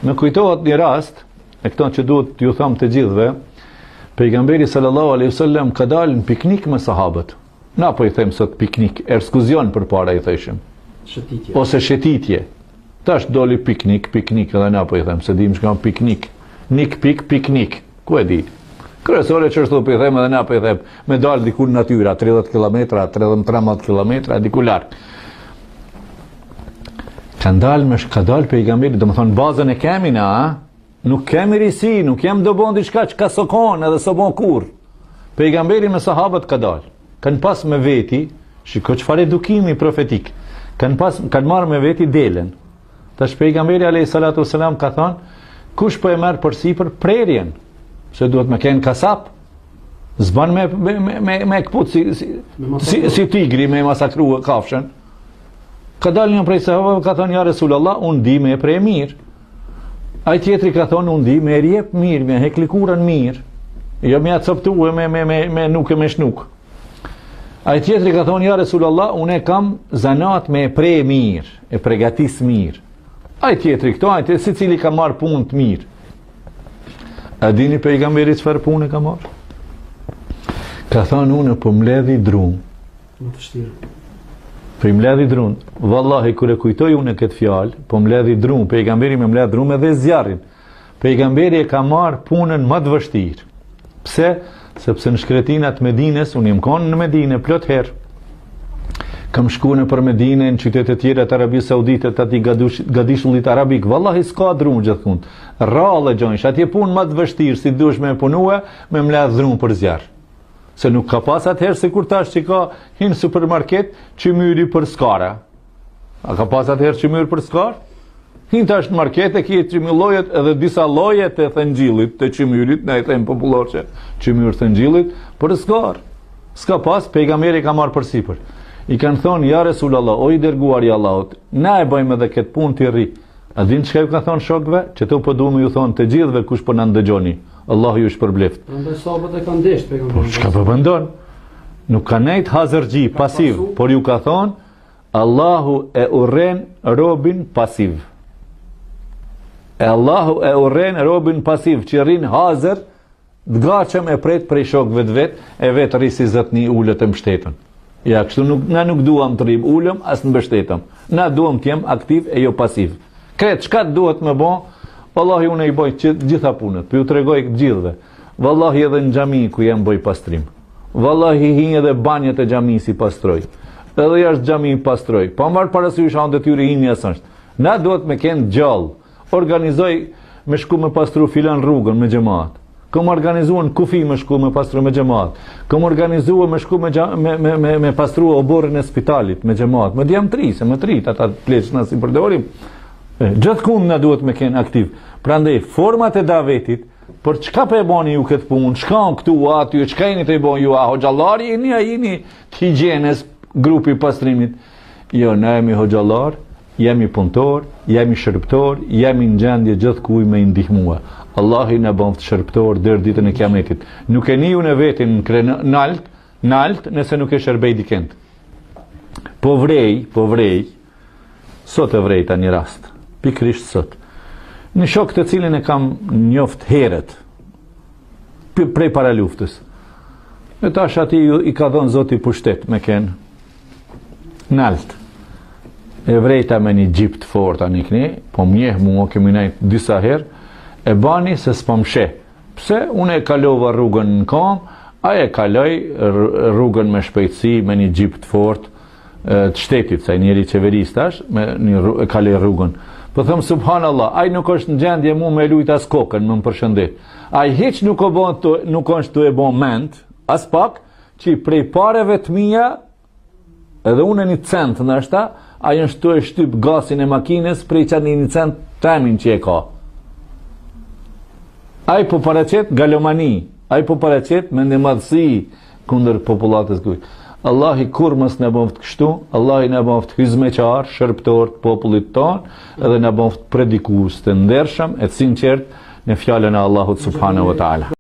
Më kujtohet një rast, e këto që duhet t'ju them të gjithëve, pejgamberi sallallahu alaihi wasallam ka dalë në piknik me sahabët. Na po i them sot piknik, ekskursion përpara i thëshim. Shëtitje. Ose shëtitje. Tash doli piknik edhe na po i them, se dim çka piknik. Piknik. Ku e di? Kryesore që është po i them edhe na po i them, me dalë diku në natyrë, 30 km, 13 km, diku larg. Ka dalë pejgamberi, domethënë bazën e kemi na, nuk kemi risi, nuk jam do bon diçka që ka sokon edhe s'o bon kur. Pejgamberi me sahabët ka dalë. Kanë pas me veti, shiko çfarë edukimi profetik. Kanë marrë me veti delen. Tash pejgamberi alayhi salatu wasalam ka thënë, kush po e merr përsipër prerjen, se duhet me kenë kasap. Zban me këput si tigri me masakru kafshën. Ka dalë një prej sahabëve ka thënë, ja Resulallah, unë di me e prej mirë. Ai tjetri ka thonë, unë di me e rjep mirë, me heklikurën mirë. Jo me atë coptue me nuk e me shnuk. Ai tjetri ka thonë, ja Resulallah, unë e kam zanat me e prej mirë, e pregatis mirë. Ai tjetri këto, si cili ka marë punë të mirë. A dini pejgamberi çfarë punë ka marë? Ka thonë, unë po mbledhi drum. Më të shtirë. Po i mbledhi drum. Vallahi kur e kujtoj unë këtë fjalë, po mbledhi drum, pejgamberi me mbledh drum edhe zjarrin. Pejgamberi e ka marr punën më të vështirë. Pse? Sepse në shkretinat Medines, unë jam konë në Medinë plot herë. Kam shkuar nëpër Medinë, në qytete tjera të Arabisë Saudite, të ati gadishullit arabik. Vallahi s'ka drum gjithkund. Rrallë gjojsh, atje punë më të vështirë, si dush me punue, me mbledh drum për zjarr. Se nuk ka pas atëherë se kur tash që ka hinë supermarket qymyri për skara. A ka pas atëherë qymyri për skara? Hinë tash në market e kje qymylojet edhe disa lojet e thëngjillit të qymyrit, ne e thejmë popullor që qymyr thëngjillit, për skara. S'ka pas, pejgamberi ka marrë për sipër. I kanë thonë, ja Resulallah, o i dërguar i Allahut, na e bëjmë edhe këtë punë të ri. A din çka ju ka thonë shokëve? Që të po duam ju thonë të gjithëve kush po na ndëgjoni. Allahu ju shpërbleft. Prandaj sahabët e kanë ndesht pejgamberin. Po çka po bëndon? Nuk ka nejt hazërgji, pasiv, por ju ka thonë, Allahu e urren robin pasiv. Allahu e urren robin pasiv, që rrin hazër, t'gacëm e pret prej shokëve të vet, e vet rrisi zotni ulët e mbështetën. Ja, kështu na nuk duam të rrim ulëm, as të mbështetëm. Na duam të jem aktiv e jo pasiv. Kretë, çka duhet me bo? Wallahi unë i boj gjitha punët, për ju të regoj gjithve. Wallahi edhe në xhami ku jam boj pastrim. Wallahi hinj edhe banjët e xhami si pastroj. Edhe jashtë xhami pastroj. Pa marrë parasysh anë detyre imi asë. Na duhet me kenë gjallë. Organizoj me shku me pastru filan rrugën me xhamat. Kom organizuar në kufi me shku me pastru me xhamat. Kom organizuar me shku me pastru oborrin e spitalit me xhamat. Me djam tri, se me trit ata pleqna si përdorim. Gjithkund na duhet me kenë aktiv. Prandaj format e davetit, për çka po e bani ju këtë punë? Shkon këtu aty, çka jeni të bëni ju? A hoxhallari jeni të higjienës, grupi pastrimit? Jo, na jemi hoxhallar, jemi punëtor, jemi shërbëtor, jemi në gjendje gjithkuj me ndihmua. Allahi na bën shërbëtor deri ditën e kiametit. Nuk e niu në vetin nalt, nëse nuk e shërbej dikend. Po vrej, sot e vrejta një rast. Pikrisht sot. Një shok të cilin e kam njoft herët, prej para luftës. E tash ati i ka dhënë Zoti pushtet me kenë nalt. E vrejta me një gjip të forta një këni, po mjeh mua kemi najt disa herë, e bani se s'pam sheh. Pse? Unë e kalova rrugën në kam, a e kaloj rrugën me shpejtësi, me një gjip të fort të shtetit, sa njeri qeveris tash, e kaloj rrugën. Po thëmë, subhanallah, ai nuk është në gjendje mu me lujt as kokën, më përshëndet. Ai hiç nuk është të e bon ment, as pak, që prej pareve të mija, edhe unë një cent në ashta, ai është të e shtyp gasin e makines, prej që një cent temin që e ka. Ai po paraqet galomani, ai po paraqet me ndëmadhësi kundër popullatës kuj. Allahi kur mos na bëft kështu, Allahi na bëft hizmeqar, shërbëtor të popullit tonë, edhe na bëft predikues të ndershëm e të sinqert në fjalën e Allahut subhanahu wa taala.